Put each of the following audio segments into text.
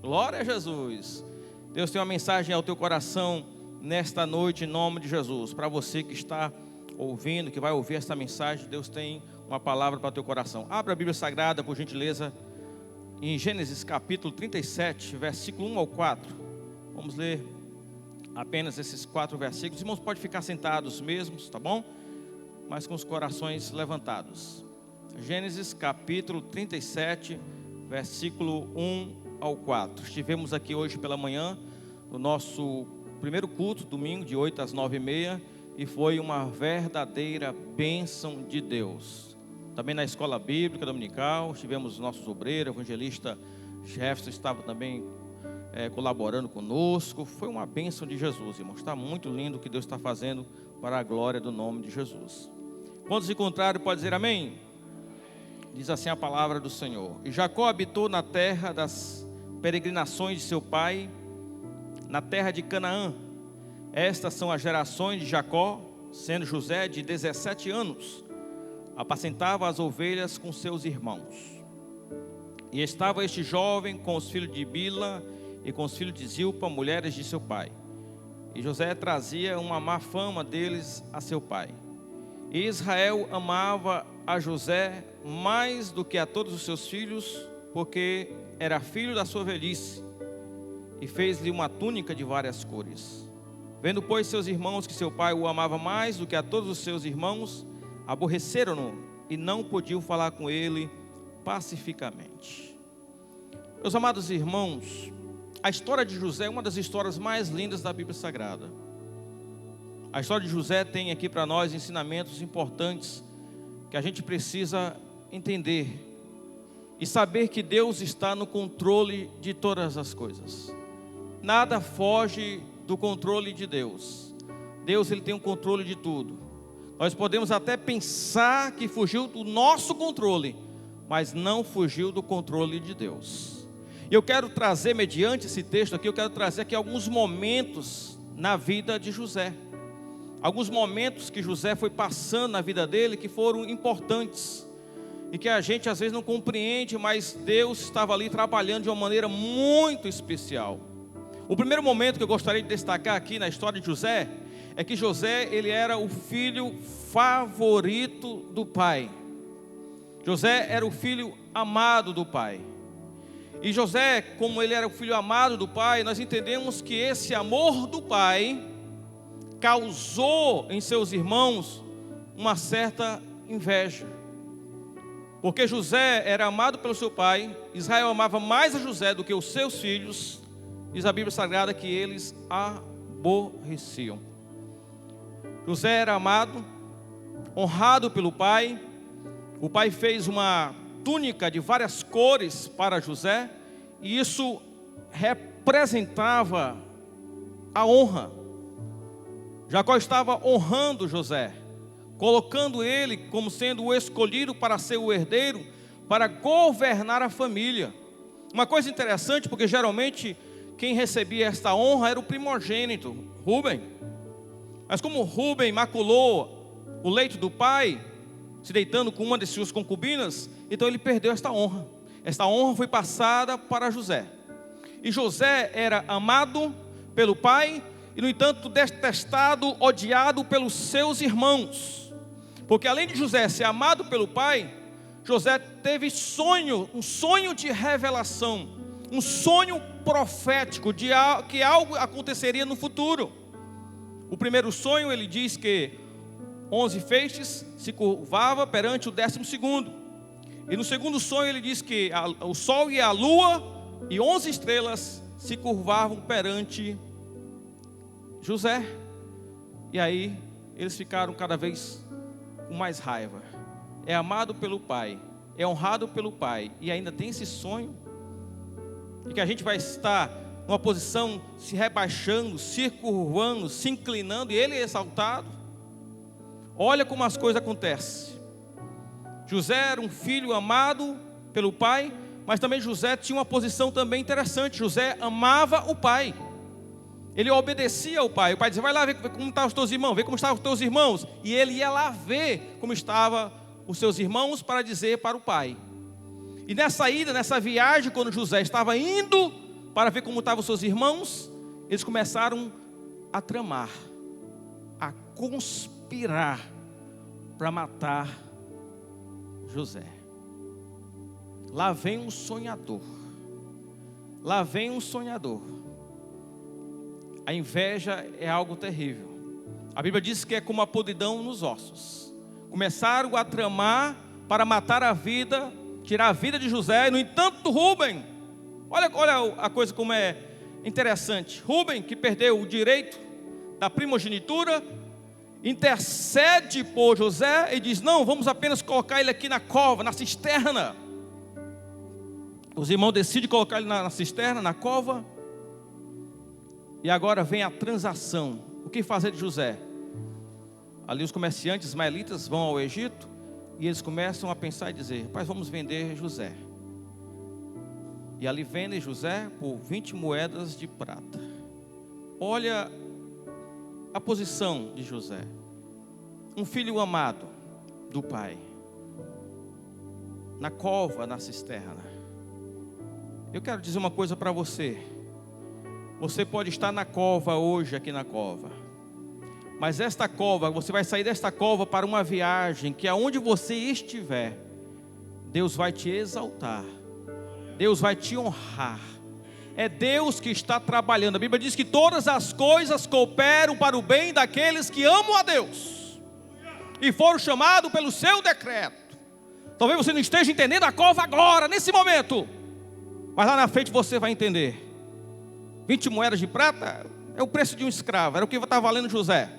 Glória a Jesus. Deus tem uma mensagem ao teu coração nesta noite, em nome de Jesus. Para você que está ouvindo, que vai ouvir esta mensagem, Deus tem uma palavra para o teu coração. Abra a Bíblia Sagrada, por gentileza, em Gênesis capítulo 37, versículo 1 ao 4. Vamos ler apenas esses 4 versículos. Os irmãos podem ficar sentados mesmos, tá bom? Mas com os corações levantados. Gênesis capítulo 37, versículo 1 ao 4. Estivemos aqui hoje pela manhã, no nosso primeiro culto, domingo, de 8 às 9h30, e foi uma verdadeira bênção de Deus. Também na escola bíblica dominical, tivemos nossos obreiros, o evangelista Jefferson estava também colaborando conosco. Foi uma bênção de Jesus, irmãos. Está muito lindo o que Deus está fazendo para a glória do nome de Jesus. Quantos encontraram, pode dizer amém? Diz assim a palavra do Senhor: E Jacó habitou na terra das peregrinações de seu pai, na terra de Canaã. Estas são as gerações de Jacó, sendo José de 17 anos. Apacentava as ovelhas com seus irmãos. E estava este jovem com os filhos de Bila e com os filhos de Zilpa, mulheres de seu pai. E José trazia uma má fama deles a seu pai. E Israel amava a José mais do que a todos os seus filhos, porque era filho da sua velhice, e fez-lhe uma túnica de várias cores. Vendo, pois, seus irmãos que seu pai o amava mais do que a todos os seus irmãos, aborreceram-no e não podiam falar com ele pacificamente. Meus amados irmãos, a história de José é uma das histórias mais lindas da Bíblia Sagrada. A história de José tem aqui para nós ensinamentos importantes que a gente precisa entender e saber que Deus está no controle de todas as coisas. Nada foge do controle de Deus. Deus, ele tem o controle de tudo. Nós podemos até pensar que fugiu do nosso controle, mas não fugiu do controle de Deus. E eu quero trazer, mediante esse texto aqui, eu quero trazer aqui alguns momentos na vida de José. Alguns momentos que José foi passando na vida dele que foram importantes e que a gente às vezes não compreende, mas Deus estava ali trabalhando de uma maneira muito especial. O primeiro momento que eu gostaria de destacar aqui na história de José é que José, ele era o filho favorito do pai. José era o filho amado do pai. E José, como ele era o filho amado do pai, nós entendemos que esse amor do pai causou em seus irmãos uma certa inveja. Porque José era amado pelo seu pai, Israel amava mais a José do que os seus filhos. Diz a Bíblia Sagrada que eles aborreciam. José era amado, honrado pelo pai. O pai fez uma túnica de várias cores para José, e isso representava a honra. Jacó estava honrando José, colocando ele como sendo o escolhido para ser o herdeiro, para governar a família. Uma coisa interessante, porque geralmente quem recebia esta honra era o primogênito, Rúben. Mas como Rúben maculou o leito do pai, se deitando com uma de suas concubinas, então ele perdeu esta honra. Esta honra foi passada para José. E José era amado pelo pai, e no entanto detestado, odiado pelos seus irmãos. Porque além de José ser amado pelo pai, José teve um sonho de revelação, um sonho profético de que algo aconteceria no futuro. O primeiro sonho, ele diz que 11 feixes se curvava perante o 12º. E no segundo sonho ele diz que o sol e a lua e 11 estrelas se curvavam perante José. E aí eles ficaram cada vez com mais raiva. É amado pelo pai, é honrado pelo pai, e ainda tem esse sonho de que a gente vai estar numa posição se rebaixando, se curvando, se inclinando, e ele é exaltado. Olha como as coisas acontecem. José era um filho amado pelo pai, mas também José tinha uma posição também interessante. José amava o pai. Ele obedecia ao pai. O pai dizia: vai lá ver como estão os teus irmãos, ver como estavam os teus irmãos. E ele ia lá ver como estavam os seus irmãos para dizer para o pai. E nessa ida, nessa viagem, quando José estava indo para ver como estavam seus irmãos, eles começaram a tramar, a conspirar para matar José. Lá vem um sonhador. Lá vem um sonhador. A inveja é algo terrível. A Bíblia diz que é como a podridão nos ossos. Começaram a tramar para matar a vida, tirar a vida de José. No entanto, Rúben, olha a coisa como é interessante. Rúben, que perdeu o direito da primogenitura, intercede por José e diz: não, vamos apenas colocar ele aqui na cova, na cisterna. Os irmãos decidem colocar ele na cisterna, na cova. E agora vem a transação. O que fazer de José? Ali os comerciantes ismaelitas vão ao Egito e eles começam a pensar e dizer: rapaz, vamos vender José. E ali vendem José por 20 moedas de prata. Olha a posição de José. Um filho amado do pai, na cova, na cisterna. Eu quero dizer uma coisa para você. Você pode estar na cova hoje, aqui na cova, mas esta cova, você vai sair desta cova para uma viagem que aonde você estiver, Deus vai te exaltar, Deus vai te honrar. É Deus que está trabalhando. A Bíblia diz que todas as coisas cooperam para o bem daqueles que amam a Deus e foram chamados pelo seu decreto. Talvez você não esteja entendendo a cova agora, nesse momento, mas lá na frente você vai entender. 20 moedas de prata é o preço de um escravo, era o que estava valendo José.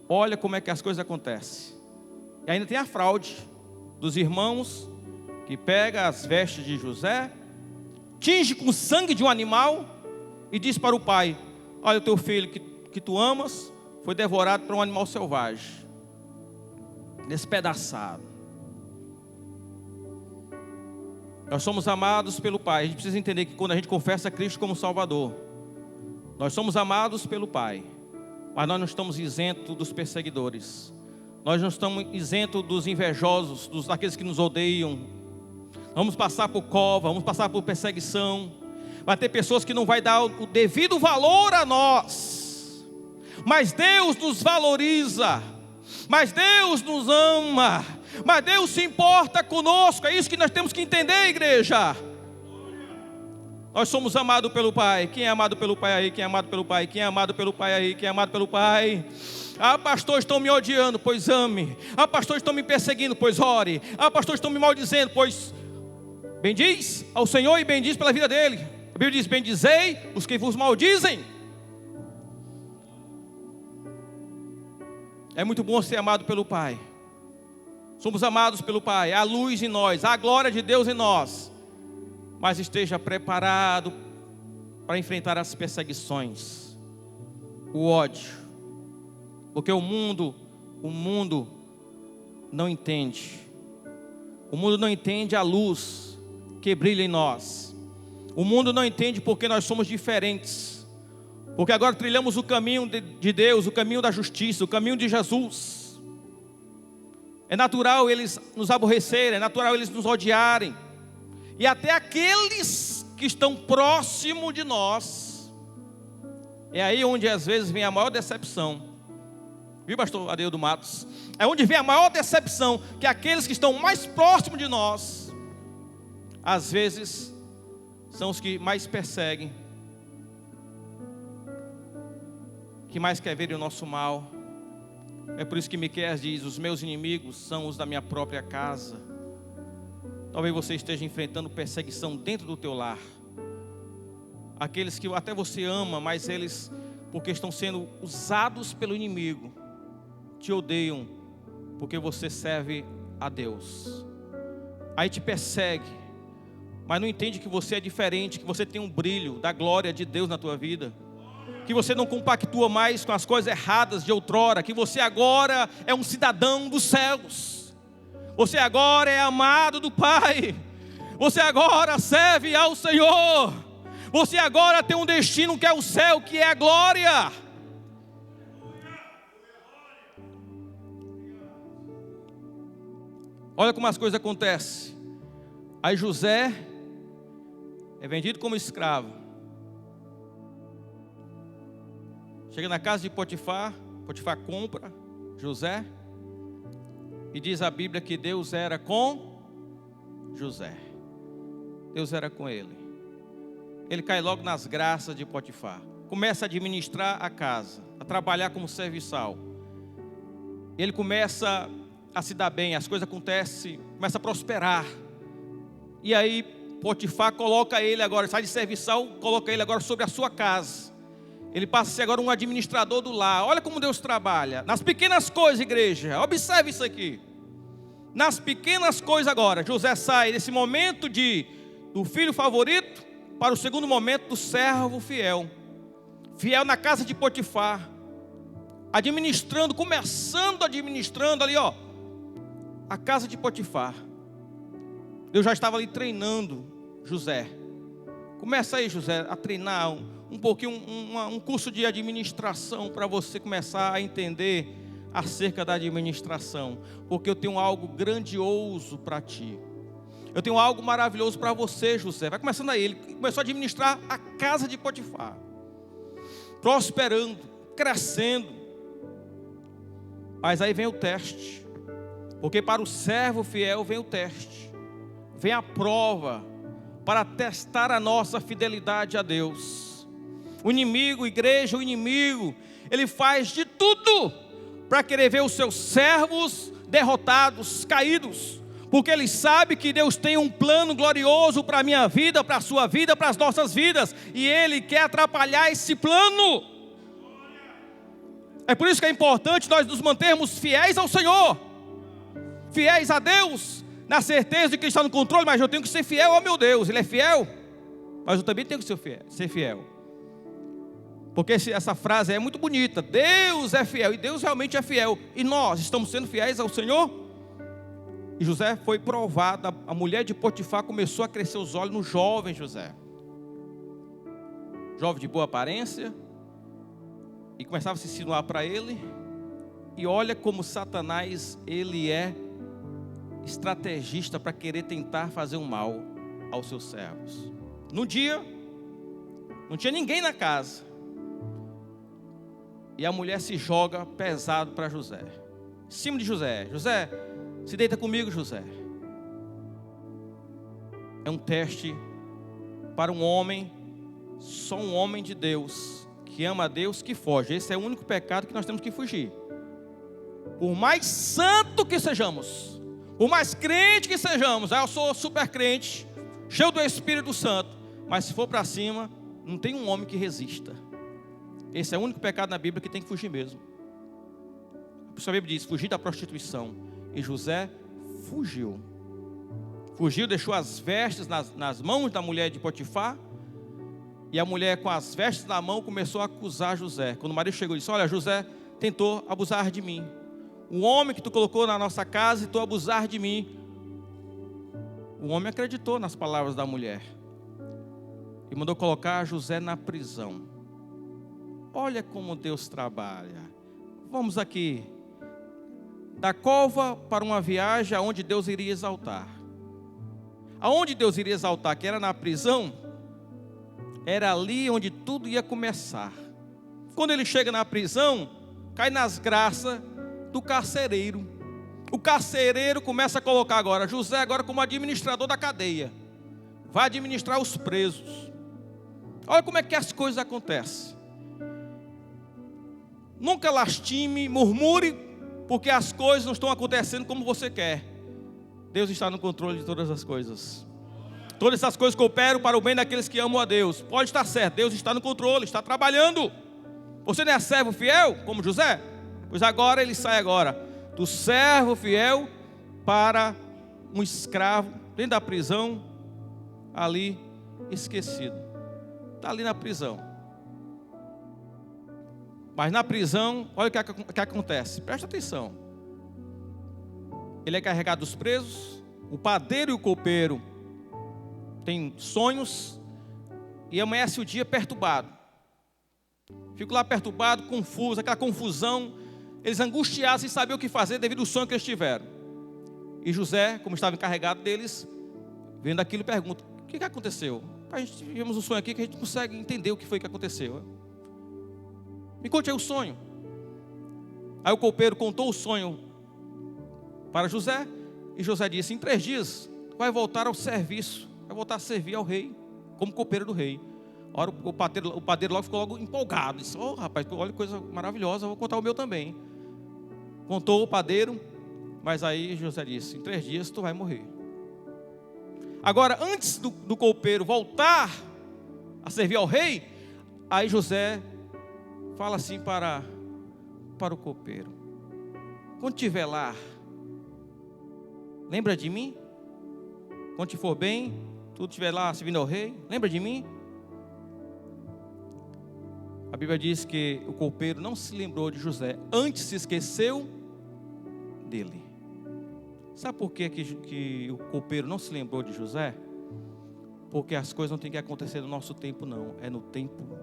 Olha como é que as coisas acontecem. E ainda tem a fraude dos irmãos que pega as vestes de José, tinge com o sangue de um animal e diz para o pai: olha, o teu filho que tu amas foi devorado por um animal selvagem, despedaçado. Nós somos amados pelo Pai. A gente precisa entender que quando a gente confessa Cristo como Salvador, nós somos amados pelo Pai, mas nós não estamos isentos dos perseguidores. Nós não estamos isentos dos invejosos, daqueles que nos odeiam. Vamos passar por cova, vamos passar por perseguição. Vai ter pessoas que não vai dar o devido valor a nós, mas Deus nos valoriza, mas Deus nos ama, mas Deus se importa conosco. É isso que nós temos que entender, igreja. Nós somos amados pelo Pai. Quem é amado pelo Pai aí? Quem é amado pelo Pai? Quem é amado pelo Pai aí? Quem é amado pelo Pai? Ah, pastor, estão me odiando, pois ame. Ah, pastor, estão me perseguindo, pois ore. Ah, pastor, estão me maldizendo, pois bendiz ao Senhor e bendiz pela vida dele. A Bíblia diz: bendizei os que vos maldizem. É muito bom ser amado pelo Pai. Somos amados pelo Pai. Há luz em nós, há glória de Deus em nós. Mas esteja preparado para enfrentar as perseguições, o ódio, porque o mundo não entende. O mundo não entende a luz que brilha em nós. O mundo não entende porque nós somos diferentes, porque agora trilhamos o caminho de Deus, o caminho da justiça, o caminho de Jesus. É natural eles nos aborrecerem, é natural eles nos odiarem. E até aqueles que estão próximo de nós. É aí onde às vezes vem a maior decepção. Viu, pastor Adeildo Matos? É onde vem a maior decepção, que aqueles que estão mais próximos de nós, às vezes, são os que mais perseguem, que mais querem ver o nosso mal. É por isso que Miqueias diz: os meus inimigos são os da minha própria casa. Talvez você esteja enfrentando perseguição dentro do teu lar. Aqueles que até você ama, mas eles, porque estão sendo usados pelo inimigo, te odeiam, porque você serve a Deus. Aí te persegue, mas não entende que você é diferente, que você tem um brilho da glória de Deus na tua vida, que você não compactua mais com as coisas erradas de outrora, que você agora é um cidadão dos céus. Você agora é amado do Pai. Você agora serve ao Senhor. Você agora tem um destino que é o céu, que é a glória. Olha como as coisas acontecem. Aí José é vendido como escravo. Chega na casa de Potifar, Potifar compra José, e diz a Bíblia que Deus era com José. Deus era com ele. Ele cai logo nas graças de Potifar. Começa a administrar a casa, a trabalhar como serviçal. Ele começa a se dar bem, as coisas acontecem, começa a prosperar. E aí Potifar coloca ele agora, sai de serviçal, coloca ele agora sobre a sua casa. Ele passa a ser agora um administrador do lar. Olha como Deus trabalha. Nas pequenas coisas, igreja, observe isso aqui. Nas pequenas coisas agora, José sai desse momento do filho favorito para o segundo momento do servo fiel. Fiel na casa de Potifar. Começando administrando ali, a casa de Potifar. Deus já estava ali treinando José. Começa aí, José, a treinar um pouquinho, um curso de administração para você começar a entender acerca da administração. Porque eu tenho algo grandioso para ti. Eu tenho algo maravilhoso para você, José. Vai começando aí. Ele começou a administrar a casa de Potifar. Prosperando, crescendo. Mas aí vem o teste. Porque para o servo fiel vem o teste. Vem a prova para testar a nossa fidelidade a Deus. O inimigo, igreja, ele faz de tudo para querer ver os seus servos derrotados, caídos. Porque ele sabe que Deus tem um plano glorioso para a minha vida, para a sua vida, para as nossas vidas. E ele quer atrapalhar esse plano. É por isso que é importante nós nos mantermos fiéis ao Senhor. Fiéis a Deus, na certeza de que Ele está no controle. Mas eu tenho que ser fiel ao meu Deus. Ele é fiel, mas eu também tenho que ser fiel. Porque essa frase é muito bonita. Deus é fiel, e Deus realmente é fiel. E nós estamos sendo fiéis ao Senhor? E José foi provado. A mulher de Potifar começou a crescer os olhos no jovem José. Jovem de boa aparência. E começava a se insinuar para ele. E olha como Satanás, ele é estrategista para querer tentar fazer um mal aos seus servos. No dia, não tinha ninguém na casa. E a mulher se joga pesado para José. Em cima de José. José, se deita comigo, José. É um teste para um homem, só um homem de Deus, que ama a Deus, que foge. Esse é o único pecado que nós temos que fugir. Por mais santo que sejamos, por mais crente que sejamos, eu sou super crente, cheio do Espírito Santo, mas se for para cima, não tem um homem que resista. Esse é o único pecado na Bíblia que tem que fugir mesmo. A Bíblia diz, fugir da prostituição. E José fugiu. Fugiu, deixou as vestes nas mãos da mulher de Potifar. E a mulher com as vestes na mão começou a acusar José. Quando o marido chegou e disse, olha, José tentou abusar de mim. O homem que tu colocou na nossa casa tentou abusar de mim. O homem acreditou nas palavras da mulher. E mandou colocar José na prisão. Olha como Deus trabalha. Vamos aqui. Da cova para uma viagem aonde Deus iria exaltar. Aonde Deus iria exaltar, que era na prisão, era ali onde tudo ia começar. Quando ele chega na prisão, cai nas graças do carcereiro. O carcereiro começa a colocar agora José agora como administrador da cadeia. Vai administrar os presos. Olha como é que as coisas acontecem. Nunca lastime, murmure, porque as coisas não estão acontecendo como você quer. Deus está no controle de todas as coisas. Todas essas coisas cooperam para o bem daqueles que amam a Deus. Pode estar certo, Deus está no controle, está trabalhando. Você não é servo fiel, como José? Pois agora ele sai agora do servo fiel para um escravo, dentro da prisão, ali esquecido. Está ali na prisão. Mas na prisão, olha o que acontece. Presta atenção. Ele é carregado dos presos. O padeiro e o copeiro têm sonhos. E amanhece o dia perturbado. Fico lá perturbado, confuso, aquela confusão. Eles angustiados sem saber o que fazer devido ao sonho que eles tiveram. E José, como estava encarregado deles, vendo aquilo, pergunta, o que aconteceu? A gente tivemos um sonho aqui que a gente consegue entender o que foi que aconteceu. Me conte aí o sonho. Aí o copeiro contou o sonho para José, e José disse: em 3 dias vai voltar ao serviço, vai voltar a servir ao rei, como copeiro do rei. Ora, o padeiro logo ficou empolgado, disse: oh rapaz, olha que coisa maravilhosa, vou contar o meu também. Contou o padeiro, mas aí José disse: em 3 dias tu vai morrer. Agora, antes do copeiro voltar a servir ao rei, aí José fala assim para o copeiro: quando estiver lá, lembra de mim? Quando te for bem, tu estiver lá servindo ao rei, lembra de mim? A Bíblia diz que o copeiro não se lembrou de José, antes se esqueceu dele. Sabe por que o copeiro não se lembrou de José? Porque as coisas não têm que acontecer no nosso tempo, não. É no tempo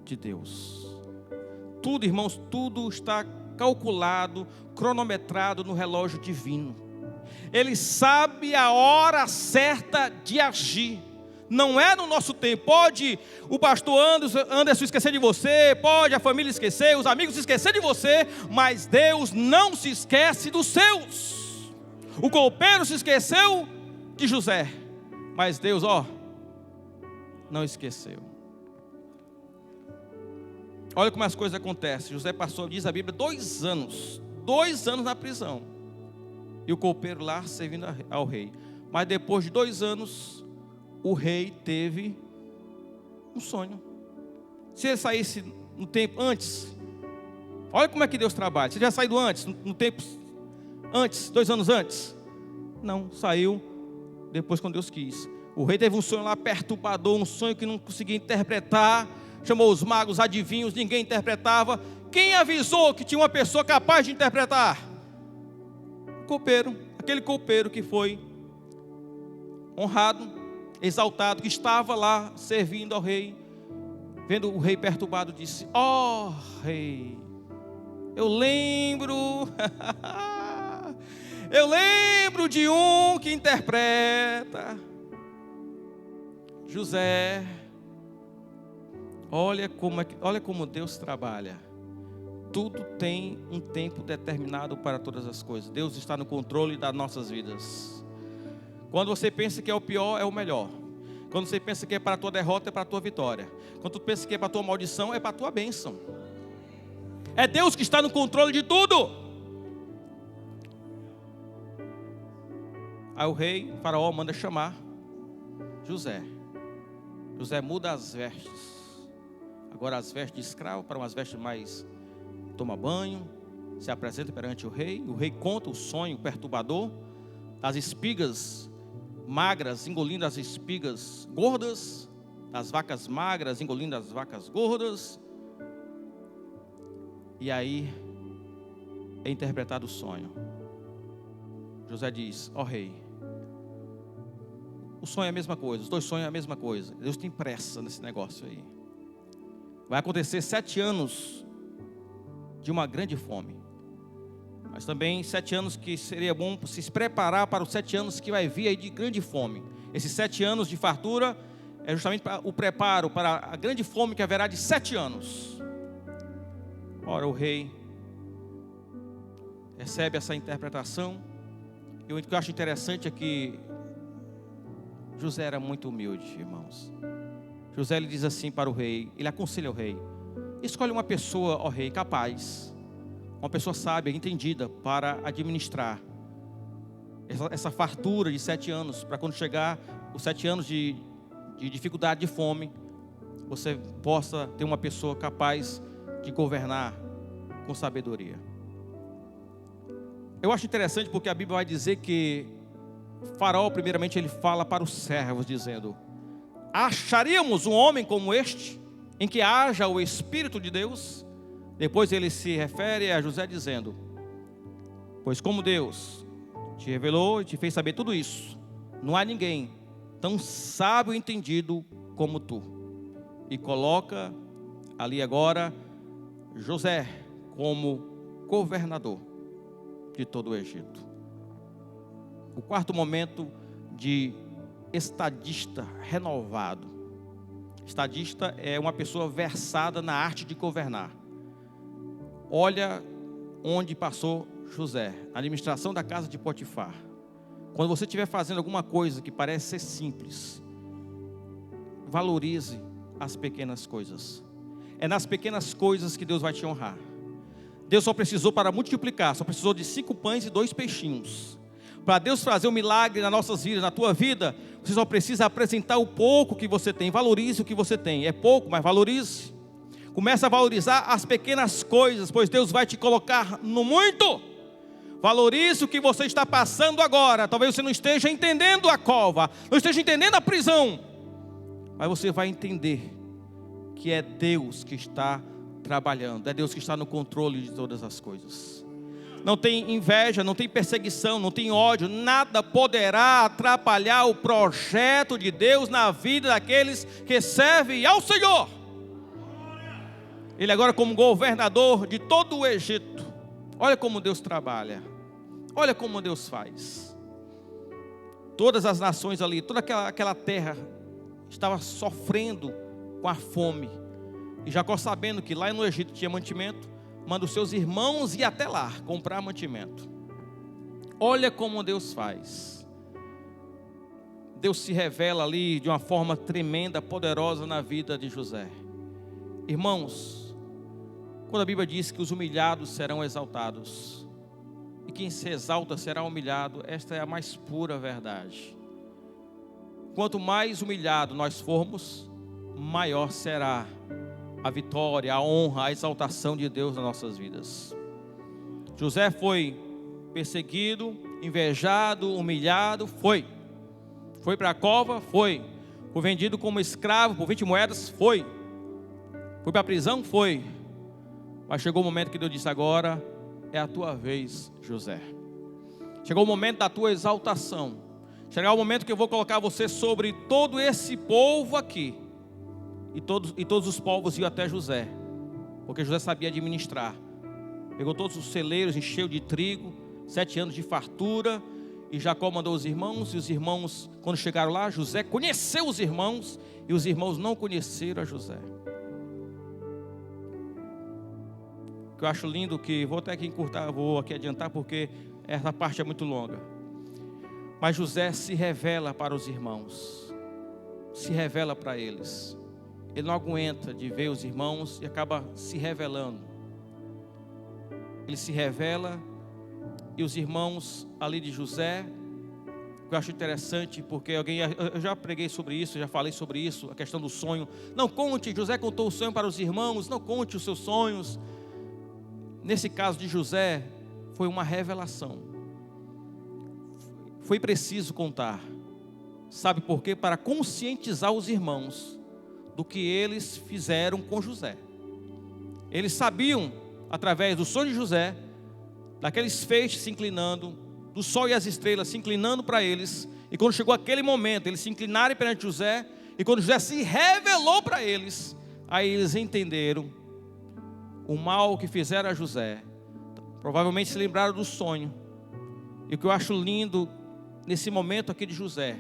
de Deus. Tudo, irmãos, tudo está calculado, cronometrado no relógio divino. Ele sabe a hora certa de agir. Não é no nosso tempo. Pode o pastor Anderson esquecer de você, pode a família esquecer, os amigos esquecer de você, mas Deus não se esquece dos seus. O copeiro se esqueceu de José, mas Deus, não esqueceu. Olha como as coisas acontecem. José passou, diz a Bíblia, 2 anos na prisão, e o copeiro lá servindo ao rei. Mas depois de 2 anos, o rei teve um sonho. Se ele saísse no tempo antes, olha como é que Deus trabalha. Se ele já saído antes, no tempo antes, 2 anos antes, não, saiu depois quando Deus quis. O rei teve um sonho lá perturbador, um sonho que não conseguia interpretar. Chamou os magos, adivinhos, ninguém interpretava. Quem avisou que tinha uma pessoa capaz de interpretar? O copeiro, aquele copeiro que foi honrado, exaltado, que estava lá servindo ao rei. Vendo o rei perturbado, disse: rei, eu lembro eu lembro de um que interpreta. José, olha como Deus trabalha. Tudo tem um tempo determinado para todas as coisas. Deus está no controle das nossas vidas. Quando você pensa que é o pior, é o melhor. Quando você pensa que é para a tua derrota, é para a tua vitória. Quando tu pensa que é para a tua maldição, é para a tua bênção. É Deus que está no controle de tudo. Aí o rei, o faraó, manda chamar José. José muda as vestes. Agora as vestes de escravo para umas vestes mais... Toma banho, se apresenta perante o rei. O rei conta o sonho perturbador das espigas magras engolindo as espigas gordas, das vacas magras engolindo as vacas gordas. E aí é interpretado o sonho. José diz: rei, o sonho é a mesma coisa, os 2 sonhos é a mesma coisa. Deus tem pressa nesse negócio aí. Vai acontecer 7 anos de uma grande fome, mas também 7 anos que seria bom se preparar para os 7 anos que vai vir aí de grande fome. Esses 7 anos de fartura é justamente o preparo para a grande fome que haverá de 7 anos. Ora, o rei recebe essa interpretação, e o que eu acho interessante é que José era muito humilde, irmãos. José, ele diz assim para o rei, ele aconselha o rei: escolhe uma pessoa, rei, capaz, uma pessoa sábia, entendida, para administrar essa fartura de 7 anos, para quando chegar os 7 anos de dificuldade, de fome, você possa ter uma pessoa capaz de governar com sabedoria. Eu acho interessante porque a Bíblia vai dizer que Faraó, primeiramente, ele fala para os servos, dizendo: acharíamos um homem como este, em que haja o Espírito de Deus? Depois ele se refere a José dizendo: pois como Deus te revelou e te fez saber tudo isso, não há ninguém tão sábio e entendido como tu. E coloca ali agora José como governador de todo o Egito. O 4º momento de estadista renovado. Estadista é uma pessoa versada na arte de governar. Olha onde passou José, a administração da casa de Potifar. Quando você estiver fazendo alguma coisa que parece ser simples, valorize as pequenas coisas. É nas pequenas coisas que Deus vai te honrar. Deus só precisou para multiplicar, só precisou de 5 pães e 2 peixinhos. Para Deus fazer um milagre nas nossas vidas, na tua vida, você só precisa apresentar o pouco que você tem. Valorize o que você tem. É pouco, mas valorize. Começa a valorizar as pequenas coisas, pois Deus vai te colocar no muito. Valorize o que você está passando agora. Talvez você não esteja entendendo a cova, não esteja entendendo a prisão, mas você vai entender que é Deus que está trabalhando, é Deus que está no controle de todas as coisas. Não tem inveja, não tem perseguição, não tem ódio, nada poderá atrapalhar o projeto de Deus na vida daqueles que servem ao Senhor. Ele agora como governador de todo o Egito, olha como Deus trabalha, olha como Deus faz. Todas as nações ali, toda aquela terra estava sofrendo com a fome. E Jacó, sabendo que lá no Egito tinha mantimento, manda os seus irmãos ir até lá comprar mantimento. Olha como Deus faz. Deus se revela ali de uma forma tremenda, poderosa na vida de José. Irmãos, quando a Bíblia diz que os humilhados serão exaltados, e quem se exalta será humilhado, esta é a mais pura verdade. Quanto mais humilhado nós formos, maior será a vitória, a honra, a exaltação de Deus nas nossas vidas. José foi perseguido, invejado, humilhado, foi para a cova, foi vendido como escravo por 20 moedas, foi para a prisão, foi. Mas chegou o momento que Deus disse: agora é a tua vez, José. Chegou o momento da tua exaltação. Chegará o momento que eu vou colocar você sobre todo esse povo aqui. E todos os povos iam até José, porque José sabia administrar. Pegou todos os celeiros, encheu de trigo, 7 anos de fartura. E Jacó mandou os irmãos, e os irmãos, quando chegaram lá, José conheceu os irmãos, e os irmãos não conheceram a José. O que eu acho lindo, que vou até aqui encurtar, vou aqui adiantar, porque essa parte é muito longa. Mas José se revela para os irmãos, se revela para eles. Ele não aguenta de ver os irmãos e acaba se revelando. Ele se revela, e os irmãos ali de José, eu acho interessante, porque eu já preguei sobre isso, já falei sobre isso, a questão do sonho. Não conte, José contou o sonho para os irmãos, não conte os seus sonhos. Nesse caso de José, foi uma revelação. Foi preciso contar. Sabe por quê? Para conscientizar os irmãos do que eles fizeram com José. Eles sabiam, através do sonho de José, daqueles feixes se inclinando, do sol e as estrelas se inclinando para eles, e quando chegou aquele momento, eles se inclinaram perante José, e quando José se revelou para eles, aí eles entenderam o mal que fizeram a José. Provavelmente se lembraram do sonho. E o que eu acho lindo nesse momento aqui de José,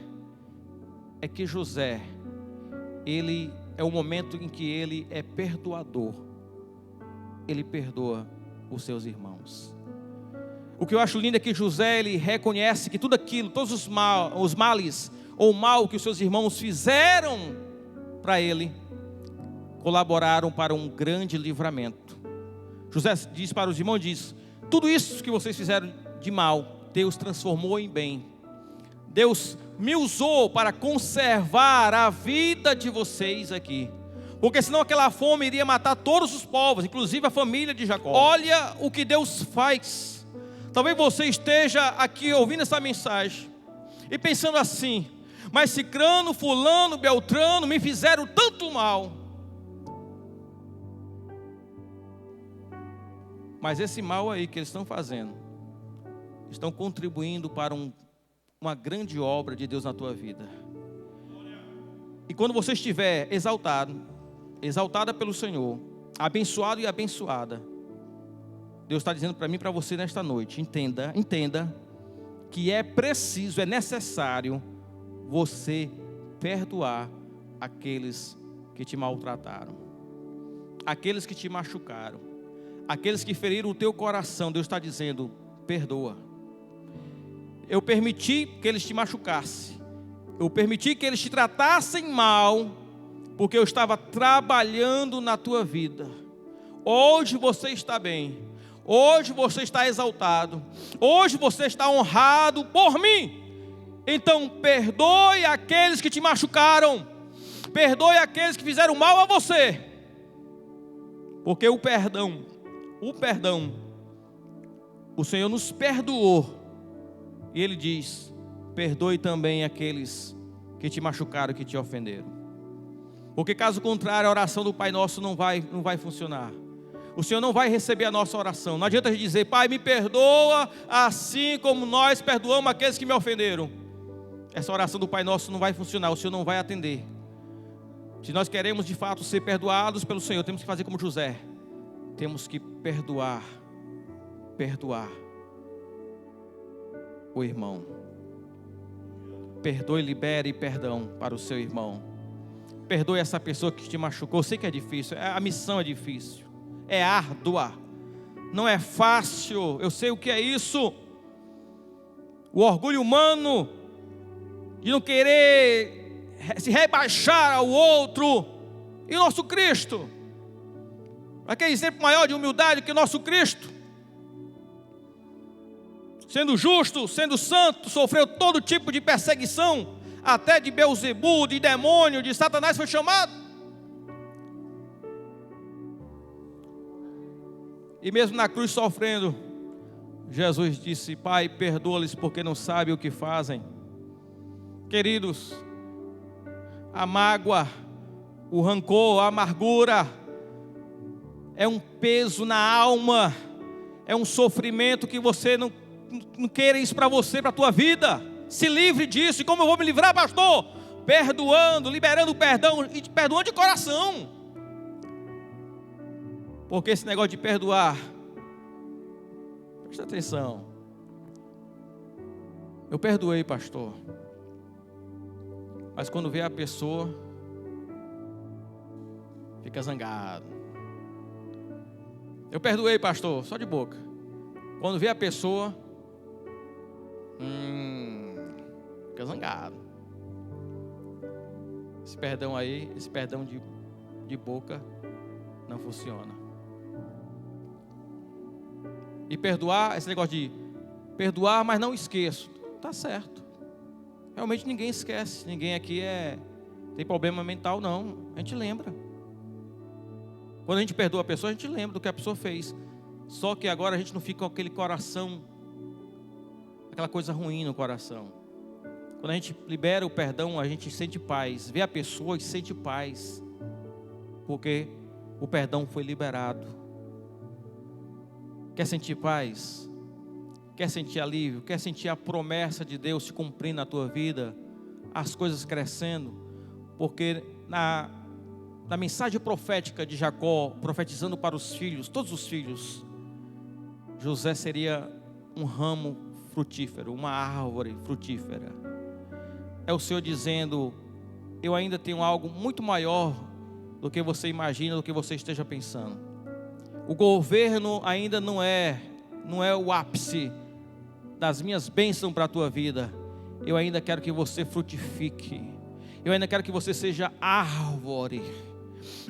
é que José, ele é o momento em que ele é perdoador. Ele perdoa os seus irmãos. O que eu acho lindo é que José, ele reconhece que tudo aquilo, todos os males ou o mal que os seus irmãos fizeram para ele, colaboraram para um grande livramento. José diz para os irmãos, diz: tudo isso que vocês fizeram de mal, Deus transformou em bem. Deus me usou para conservar a vida de vocês aqui, porque senão aquela fome iria matar todos os povos, inclusive a família de Jacó. Olha o que Deus faz. Talvez você esteja aqui ouvindo essa mensagem e pensando assim: mas Cicrano, Fulano, Beltrano me fizeram tanto mal. Mas esse mal aí que eles estão fazendo, estão contribuindo para uma grande obra de Deus na tua vida. E quando você estiver exaltada pelo Senhor, abençoado e abençoada, Deus está dizendo para mim e para você nesta noite: entenda que é preciso, é necessário você perdoar aqueles que te maltrataram, aqueles que te machucaram, aqueles que feriram o teu coração. Deus está dizendo: perdoa. Eu permiti que eles te machucassem, eu permiti que eles te tratassem mal, porque eu estava trabalhando na tua vida. Hoje você está bem, hoje você está exaltado, hoje você está honrado por mim. Então perdoe aqueles que te machucaram, perdoe aqueles que fizeram mal a você, porque o perdão, o Senhor nos perdoou, e Ele diz: perdoe também aqueles que te machucaram, que te ofenderam, porque caso contrário a oração do Pai Nosso não vai funcionar. O Senhor não vai receber a nossa oração. Não adianta a gente dizer: Pai, me perdoa assim como nós perdoamos aqueles que me ofenderam. Essa oração do Pai Nosso não vai funcionar, o Senhor não vai atender. Se nós queremos de fato ser perdoados pelo Senhor, temos que fazer como José. Temos que perdoar o irmão. Perdoe, libere perdão para o seu irmão. Perdoe essa pessoa que te machucou. Eu sei que é difícil, a missão é difícil, é árdua, não é fácil, eu sei o que é isso. O orgulho humano de não querer se rebaixar ao outro, e o nosso Cristo, aquele exemplo maior de humildade que o nosso Cristo, sendo justo, sendo santo, sofreu todo tipo de perseguição, até de Beelzebu, de demônio, de Satanás foi chamado. E mesmo na cruz sofrendo, Jesus disse: Pai, perdoa-lhes porque não sabem o que fazem. Queridos, a mágoa, o rancor, a amargura é um peso na alma, é um sofrimento que você não queira isso para você, para a tua vida. Se livre disso. E como eu vou me livrar, pastor? Perdoando, liberando o perdão, e perdoando de coração. Porque esse negócio de perdoar, presta atenção, eu perdoei, pastor, mas quando vê a pessoa, fica zangado. Eu perdoei, pastor, só de boca. Quando vê a pessoa, fica zangado. Esse perdão aí, esse perdão de boca não funciona. E perdoar, esse negócio de perdoar, mas não esqueço, tá certo. Realmente ninguém esquece, ninguém aqui tem problema mental, não. A gente lembra. Quando a gente perdoa a pessoa, a gente lembra do que a pessoa fez. Só que agora a gente não fica com aquele coração, aquela coisa ruim no coração. Quando a gente libera o perdão, a gente sente paz. Vê a pessoa e sente paz, porque o perdão foi liberado. Quer sentir paz? Quer sentir alívio? Quer sentir a promessa de Deus se cumprindo na tua vida? As coisas crescendo? Porque na mensagem profética de Jacó, profetizando para os filhos, todos os filhos, José seria um ramo frutífero, uma árvore frutífera. É o Senhor dizendo: eu ainda tenho algo muito maior do que você imagina, do que você esteja pensando. O governo ainda não é o ápice das minhas bênçãos para a tua vida. Eu ainda quero que você frutifique. Eu ainda quero que você seja árvore.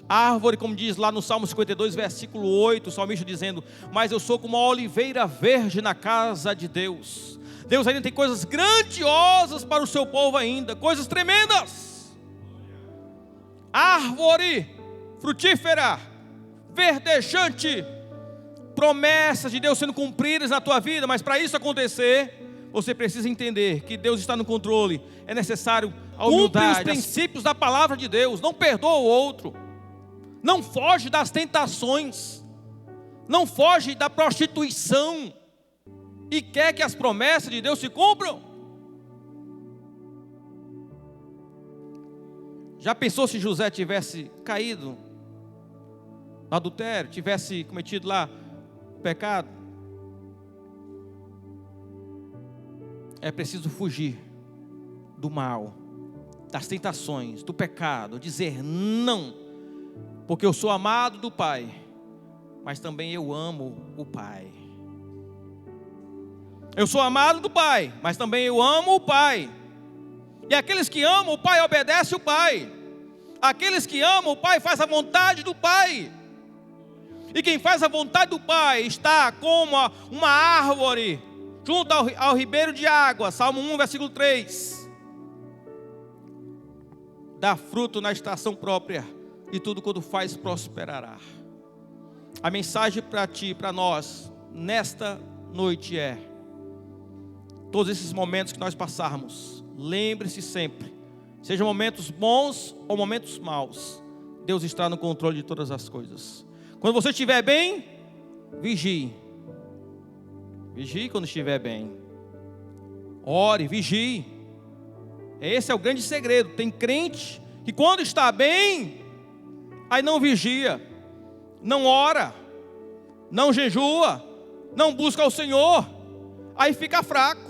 Árvore, como diz lá no Salmo 52, versículo 8, o salmista dizendo: mas eu sou como uma oliveira verde na casa de Deus. Deus ainda tem coisas grandiosas para o seu povo ainda, coisas tremendas. Árvore frutífera, verdejante, promessas de Deus sendo cumpridas na tua vida. Mas para isso acontecer, você precisa entender que Deus está no controle. É necessário a humildade, cumpre os princípios da palavra de Deus. Não perdoa o outro, não foge das tentações, não foge da prostituição, e quer que as promessas de Deus se cumpram. Já pensou se José tivesse caído no adultério, tivesse cometido lá o pecado? É preciso fugir do mal, das tentações, do pecado, dizer não, porque eu sou amado do Pai, mas também eu amo o Pai. Eu sou amado do Pai, mas também eu amo o Pai. E aqueles que amam o Pai obedecem o Pai. Aqueles que amam o Pai fazem a vontade do Pai. E quem faz a vontade do Pai está como uma árvore junto ao ribeiro de água. Salmo 1, versículo 3. Dá fruto na estação própria, e tudo quanto faz prosperará. A mensagem para ti, para nós, nesta noite é: todos esses momentos que nós passarmos, lembre-se sempre, sejam momentos bons ou momentos maus, Deus está no controle de todas as coisas. Quando você estiver bem, vigie. Vigie quando estiver bem. Ore, vigie. Esse é o grande segredo. Tem crente que quando está bem, aí não vigia, não ora, não jejua, não busca o Senhor, aí fica fraco.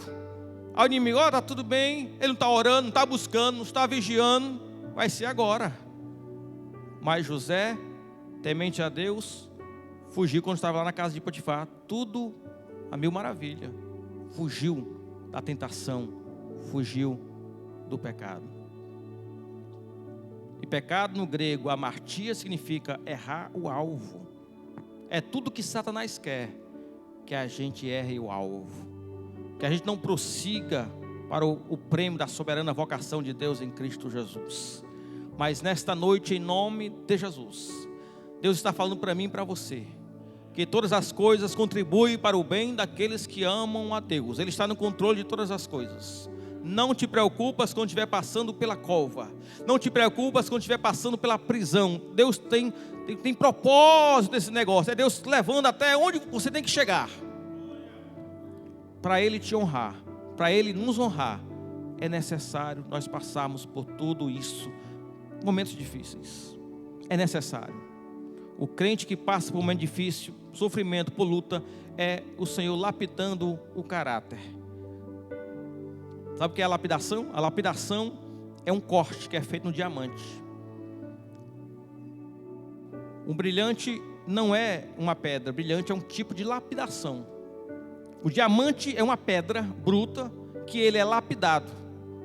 Aí o inimigo, está tudo bem, ele não está orando, não está buscando, não está vigiando, vai ser agora. Mas José, temente a Deus, fugiu quando estava lá na casa de Potifar, tudo a mil maravilha, fugiu da tentação, fugiu do pecado. E pecado no grego, amartia, significa errar o alvo. É tudo que Satanás quer, que a gente erre o alvo, que a gente não prossiga para o prêmio da soberana vocação de Deus em Cristo Jesus. Mas nesta noite, em nome de Jesus, Deus está falando para mim e para você, que todas as coisas contribuem para o bem daqueles que amam a Deus. Ele está no controle de todas as coisas. Não te preocupas quando estiver passando pela cova. Não te preocupas quando estiver passando pela prisão. Deus tem propósito nesse negócio. É Deus levando até onde você tem que chegar. Para Ele te honrar, para Ele nos honrar, é necessário nós passarmos por tudo isso. Momentos difíceis. É necessário. O crente que passa por um momento difícil, sofrimento, por luta, é o Senhor lapidando o caráter. Sabe o que é a lapidação? A lapidação é um corte que é feito no diamante. Um brilhante não é uma pedra, brilhante é um tipo de lapidação. O diamante é uma pedra bruta que ele é lapidado.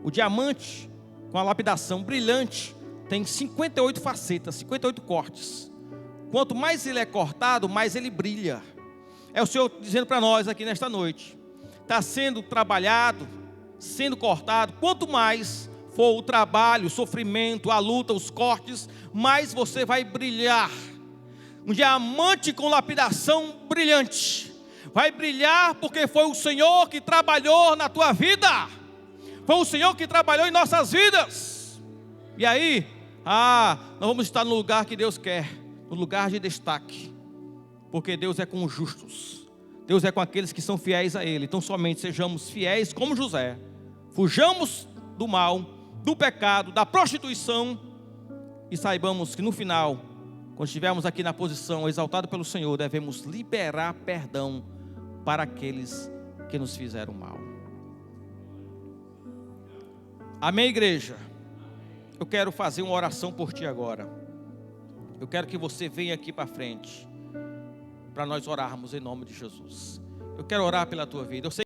O diamante, com a lapidação brilhante, tem 58 facetas, 58 cortes. Quanto mais ele é cortado, mais ele brilha. É o Senhor dizendo para nós aqui nesta noite. Está sendo trabalhado, sendo cortado. Quanto mais for o trabalho, o sofrimento, a luta, os cortes, mais você vai brilhar. Um diamante com lapidação brilhante. Vai brilhar porque foi o Senhor que trabalhou na tua vida. Foi o Senhor que trabalhou em nossas vidas. E aí, nós vamos estar no lugar que Deus quer. No lugar de destaque, porque Deus é com os justos, Deus é com aqueles que são fiéis a Ele. Então somente sejamos fiéis como José, fujamos do mal, do pecado, da prostituição, e saibamos que no final, quando estivermos aqui na posição exaltado pelo Senhor, devemos liberar perdão para aqueles que nos fizeram mal. Amém, igreja? Eu quero fazer uma oração por ti agora. Eu quero que você venha aqui para frente, para nós orarmos em nome de Jesus. Eu quero orar pela tua vida. Eu sei